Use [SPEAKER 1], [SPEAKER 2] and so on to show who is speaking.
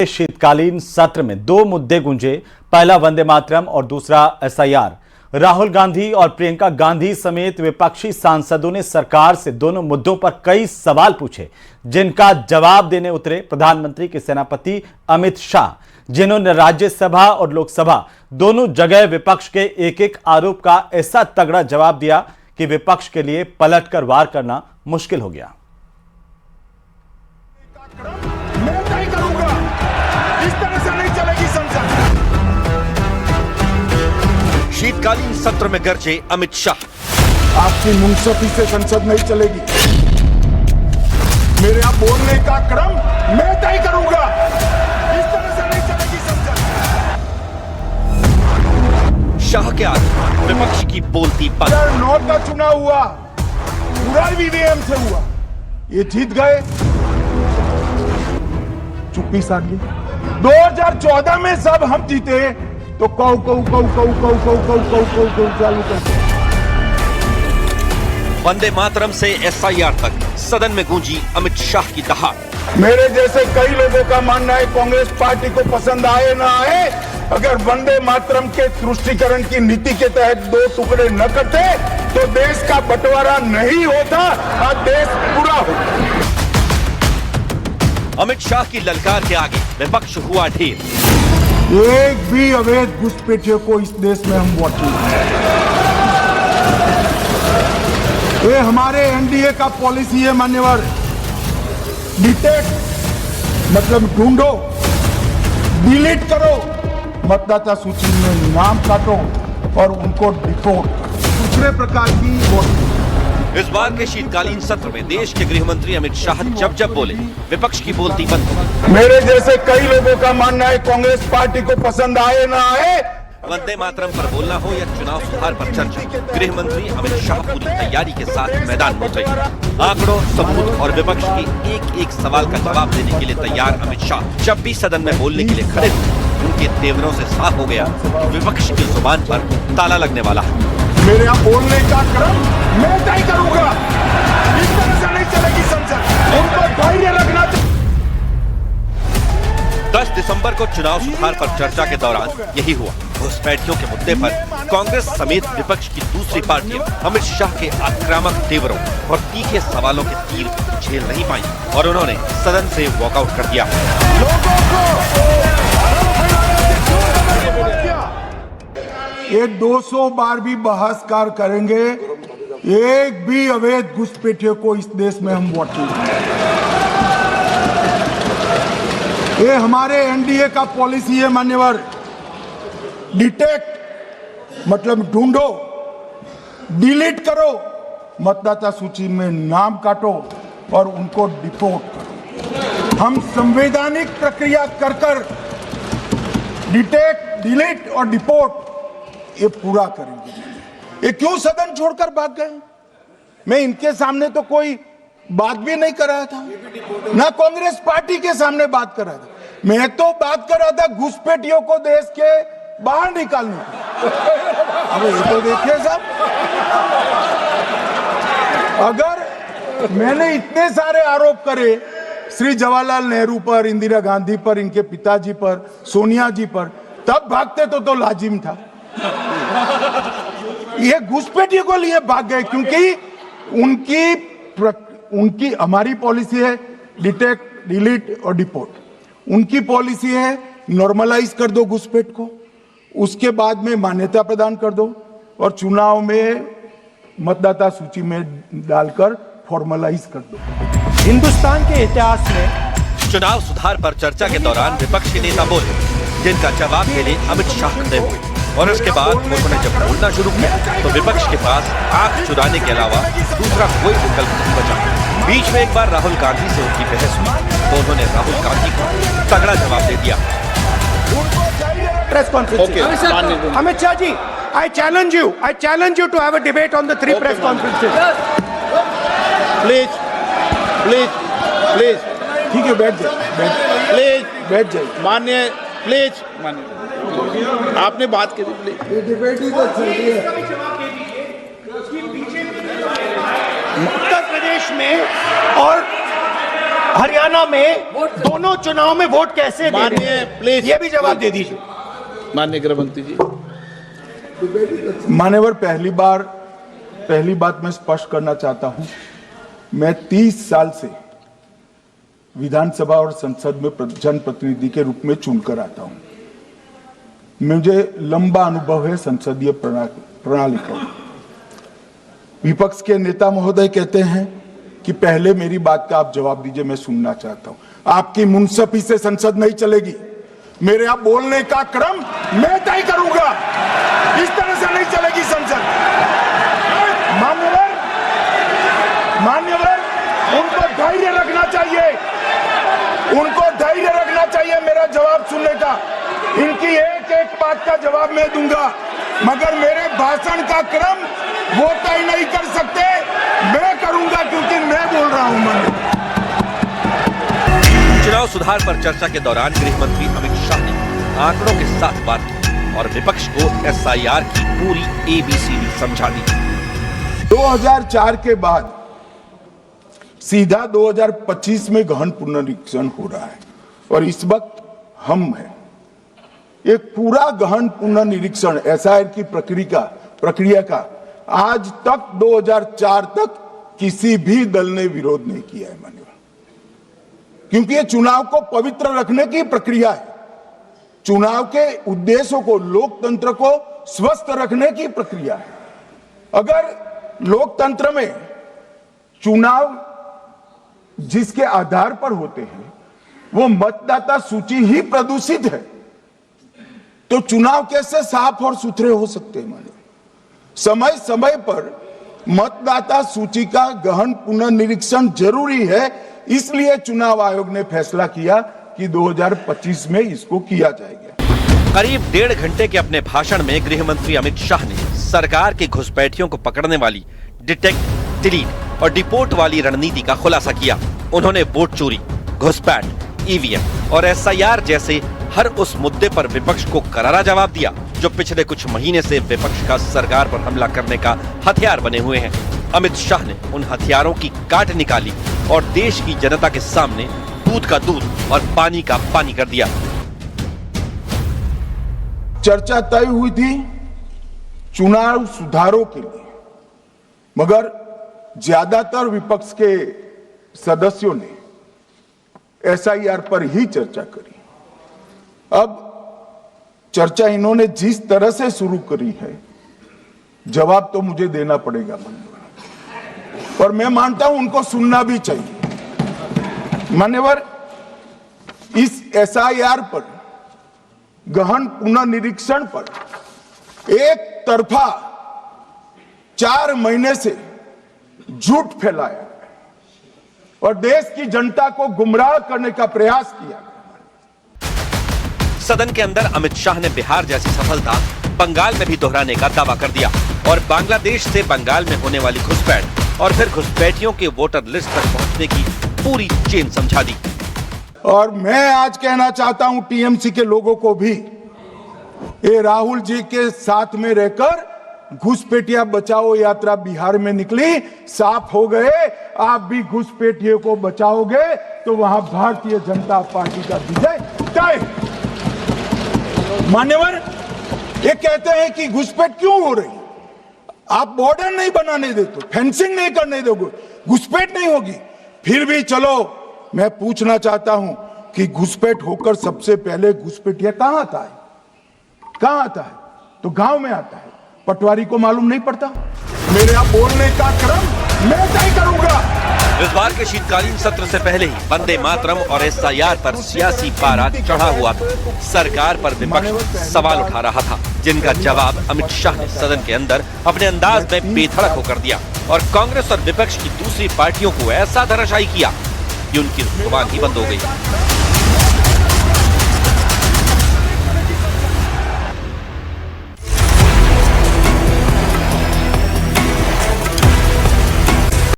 [SPEAKER 1] शीतकालीन सत्र में दो मुद्दे गूंजे। पहला वंदे मातरम और दूसरा एसआईआर। राहुल गांधी और प्रियंका गांधी समेत विपक्षी सांसदों ने सरकार से दोनों मुद्दों पर कई सवाल पूछे, जिनका जवाब देने उतरे प्रधानमंत्री के सेनापति अमित शाह, जिन्होंने राज्यसभा और लोकसभा दोनों जगह विपक्ष के एक एक आरोप का ऐसा तगड़ा जवाब दिया कि विपक्ष के लिए पलटकर वार करना मुश्किल हो गया।
[SPEAKER 2] मैं नहीं करूंगा, इस तरह से नहीं चलेगी संसद।
[SPEAKER 3] शीतकालीन सत्र में गरजे अमित शाह।
[SPEAKER 2] आपकी मुंसफी से संसद नहीं चलेगी। मेरे यहाँ बोलने का क्रम मैं तय करूंगा, इस तरह से नहीं चलेगी संसद।
[SPEAKER 3] शाह के आगे विपक्ष की बोलती बंद।
[SPEAKER 2] 2009 का चुनाव हुआ, पूरा ईवीएम से हुआ, ये जीत गए, चुप्पी साध ली। 2014 में सब हम जीते तो कौ चालू करते।
[SPEAKER 3] वंदे मातरम से एसआईआर तक सदन में गूंजी अमित शाह की दहाड़।
[SPEAKER 2] मेरे जैसे कई लोगों का मानना है, कांग्रेस पार्टी को पसंद आए ना आए, अगर वंदे मातरम के तुष्टीकरण की नीति के तहत दो टुकड़े न करते तो देश का बंटवारा नहीं होता और देश पूरा होता।
[SPEAKER 3] अमित शाह की ललकार के आगे विपक्ष हुआ ढेर।
[SPEAKER 2] एक भी अवैध घुसपैठियों को इस देश में हम वोट नहीं। ये हमारे एनडीए का पॉलिसी है मान्यवर। डिटेक्ट मतलब ढूंढो, डिलीट करो, मतदाता सूची में नाम काटो और उनको डिपोर्ट करो। दूसरे प्रकार की वोट।
[SPEAKER 3] इस बार के शीतकालीन सत्र में देश के गृह मंत्री अमित शाह जब बोले, विपक्ष की बोलती बंद।
[SPEAKER 2] मेरे जैसे कई लोगों का मानना है, कांग्रेस पार्टी को पसंद आए ना आए,
[SPEAKER 3] वंदे मातरम पर बोलना हो या चुनाव सुधार पर चर्चा, गृह मंत्री अमित शाह पूरी तैयारी के साथ मैदान में उतरे। आंकड़ों, सबूत और विपक्ष के एक एक सवाल का जवाब देने के लिए तैयार अमित शाह जब भी सदन में बोलने के लिए खड़े हुए, उनके तेवरों से साफ हो गया विपक्ष की जुबान पर ताला लगने वाला है।
[SPEAKER 2] मेरे यहाँ बोलने का क्रम मैं तय करूंगा, इस तरह से नहीं चलेगी संसद। उनको धैर्य रखना चाहिए।
[SPEAKER 3] 10 दिसंबर को चुनाव सुधार पर चर्चा के दौरान यही हुआ। घुसपैठियों के मुद्दे पर कांग्रेस समेत विपक्ष की दूसरी पार्टियां अमित शाह के आक्रामक तेवरों और तीखे सवालों के तीर झेल नहीं पाई और उन्होंने सदन से वॉकआउट कर दिया।
[SPEAKER 2] ये 200 बार भी बहसकार करेंगे, एक भी अवैध घुसपैठियों को इस देश में हम वोट नहीं। ये हमारे एनडीए का पॉलिसी है मान्यवर। डिटेक्ट मतलब ढूंढो, डिलीट करो, मतदाता सूची में नाम काटो और उनको डिपोर्ट करो। हम संवैधानिक प्रक्रिया कर डिटेक्ट, डिलीट और डिपोर्ट ये पूरा करेंगे। ये क्यों सदन छोड़कर भाग गए? मैं इनके सामने तो कोई बात भी नहीं कर रहा था, ना कांग्रेस पार्टी के सामने बात कर रहा था। मैं तो बात कर रहा था घुसपैठियों को देश के बाहर निकालने की। अब ये तो देखिए साहब, अगर मैंने इतने सारे आरोप करे श्री जवाहरलाल नेहरू पर, इंदिरा गांधी पर, इनके पिताजी पर, सोनिया जी पर, तब भागते तो लाजिम था। ये घुसपैठियों को लिए भाग गए क्योंकि उनकी हमारी पॉलिसी है डिटेक्ट, डिलीट और डिपोर्ट। उनकी पॉलिसी है नॉर्मलाइज कर दो घुसपैठ को, उसके बाद में मान्यता प्रदान कर दो और चुनाव में मतदाता सूची में डालकर फॉर्मलाइज कर दो।
[SPEAKER 4] हिंदुस्तान के इतिहास में
[SPEAKER 3] चुनाव सुधार पर चर्चा के दौरान विपक्ष के नेता बोले, जिनका जवाब देने अमित शाह खड़े हुए और उसके बाद उन्होंने जब बोलना शुरू किया तो विपक्ष के पास आंख चुराने के अलावा दूसरा कोई विकल्प नहीं बचा। बीच में एक बार राहुल गांधी से उनकी बहस हुई तो उन्होंने राहुल गांधी को तगड़ा जवाब दे दिया।
[SPEAKER 4] Press conference Amit Shah ji, I challenge you to have a debate on the 3 press conferences.
[SPEAKER 2] Please ठीक है, बैठ जाइए, बैठ जाइए।
[SPEAKER 5] मान्य प्लीज, मान्य आपने बात करी, प्लीज।
[SPEAKER 2] डिबेट ही तो चल रही है।
[SPEAKER 4] उत्तर प्रदेश में और हरियाणा में दोनों चुनाव में वोट कैसे दे रहे
[SPEAKER 5] माननीय
[SPEAKER 4] हैं?
[SPEAKER 5] प्लीज
[SPEAKER 4] ये भी जवाब दे दीजिए।
[SPEAKER 5] माननीय गृह मंत्री जी,
[SPEAKER 2] मान्यवर, पहली बात मैं स्पष्ट करना चाहता हूं, मैं 30 साल से विधानसभा और संसद में जनप्रतिनिधि के रूप में चुनकर आता हूं। मुझे लंबा अनुभव है संसदीय प्रणाली का। विपक्ष के नेता महोदय कहते हैं कि पहले मेरी बात का आप जवाब दीजिए, मैं सुनना चाहता हूं। आपकी मुनसफी से संसद नहीं चलेगी। मेरे आप बोलने का क्रम मैं तय करूंगा। इस तरह से नहीं चलेगी संसद। मान्यवर, उनको धैर्य रखना चाहिए मेरा जवाब सुनने का। इनकी एक एक बात का जवाब मैं दूंगा, मगर मेरे भाषण का क्रम वो तय नहीं कर सकते, मैं करूंगा, क्योंकि मैं बोल रहा हूं।
[SPEAKER 3] चुनाव सुधार पर चर्चा के दौरान गृह मंत्री अमित शाह ने आंकड़ों के साथ बात की और विपक्ष को एसआईआर की पूरी एबीसीडी समझा दी।
[SPEAKER 2] 2004 के बाद सीधा 2025 में गहन पुनरीक्षण हो रहा है और इस वक्त हम हैं। एक पूरा गहन पुनर्निरीक्षण एसआईआर की प्रक्रिया का आज तक 2004 तक किसी भी दल ने विरोध नहीं किया है, मान्यवर, क्योंकि ये चुनाव को पवित्र रखने की प्रक्रिया है। चुनाव के उद्देश्यों को, लोकतंत्र को स्वस्थ रखने की प्रक्रिया है। अगर लोकतंत्र में चुनाव जिसके आधार पर होते हैं वो मतदाता सूची ही प्रदूषित है, तो चुनाव कैसे साफ और सुथरे हो सकते हैं? माने समय समय पर मतदाता सूची का गहन पुनर्निरीक्षण जरूरी है, इसलिए चुनाव आयोग ने फैसला किया कि 2025 में इसको किया जाएगा।
[SPEAKER 3] करीब 1.5 घंटे के अपने भाषण में गृह मंत्री अमित शाह ने सरकार की घुसपैठियों को पकड़ने वाली डिटेक्ट, डिलीट और डिपोर्ट वाली रणनीति का खुलासा किया। उन्होंने वोट चोरी, घुसपैठ, ईवीएम और एसआईआर जैसे हर उस मुद्दे पर विपक्ष को करारा जवाब दिया जो पिछले कुछ महीने से विपक्ष का सरकार पर हमला करने का हथियार बने हुए हैं। अमित शाह ने उन हथियारों की काट निकाली और देश की जनता के सामने दूध का दूध और पानी का पानी कर दिया।
[SPEAKER 2] चर्चा तय हुई थी चुनाव सुधारों के लिए, मगर ज्यादातर विपक्ष के सदस्यों ने एसआईआर पर ही चर्चा करी। अब चर्चा इन्होंने जिस तरह से शुरू करी है, जवाब तो मुझे देना पड़ेगा, और मैं मानता हूं उनको सुनना भी चाहिए। मान्यवर, इस एसआईआर पर, गहन पुनर्निरीक्षण पर एक तरफा 4 महीने से झूठ फैलाया और देश की जनता को गुमराह करने का प्रयास किया।
[SPEAKER 3] सदन के अंदर अमित शाह ने बिहार जैसी सफलता बंगाल में भी दोहराने का दावा कर दिया और बांग्लादेश से बंगाल में होने वाली घुसपैठ और फिर घुसपैठियों के वोटर लिस्ट तक पहुंचने की पूरी चेन समझा दी।
[SPEAKER 2] और मैं आज कहना चाहता हूं टीएमसी के लोगों को भी, ये राहुल जी के साथ में रहकर घुसपैठिया बचाओ यात्रा बिहार में निकली, साफ हो गए। आप भी घुसपैठियों को बचाओगे तो वहां भारतीय जनता पार्टी का विजय तय। मान्यवर, ये कहते हैं कि घुसपैठ क्यों हो रही? आप बॉर्डर नहीं बनाने देते, फेंसिंग नहीं करने दोगे, घुसपैठ नहीं होगी। फिर भी चलो, मैं पूछना चाहता हूं कि घुसपैठ होकर सबसे पहले घुसपैठिया कहां आता है? कहां आता है? तो गांव में आता है। पटवारी को मालूम नहीं पड़ता? मेरे आप बोलने का क्रम मैं तय करूंगा।
[SPEAKER 3] इस बार के शीतकालीन सत्र से पहले ही वंदे मातरम और एसआईआर पर सियासी पारा चढ़ा हुआ था। सरकार पर विपक्ष सवाल उठा रहा था, जिनका जवाब अमित शाह ने सदन के अंदर अपने अंदाज में बेधड़क होकर दिया और कांग्रेस और विपक्ष की दूसरी पार्टियों को ऐसा धराशायी किया कि उनकी जुबान ही बंद हो गई।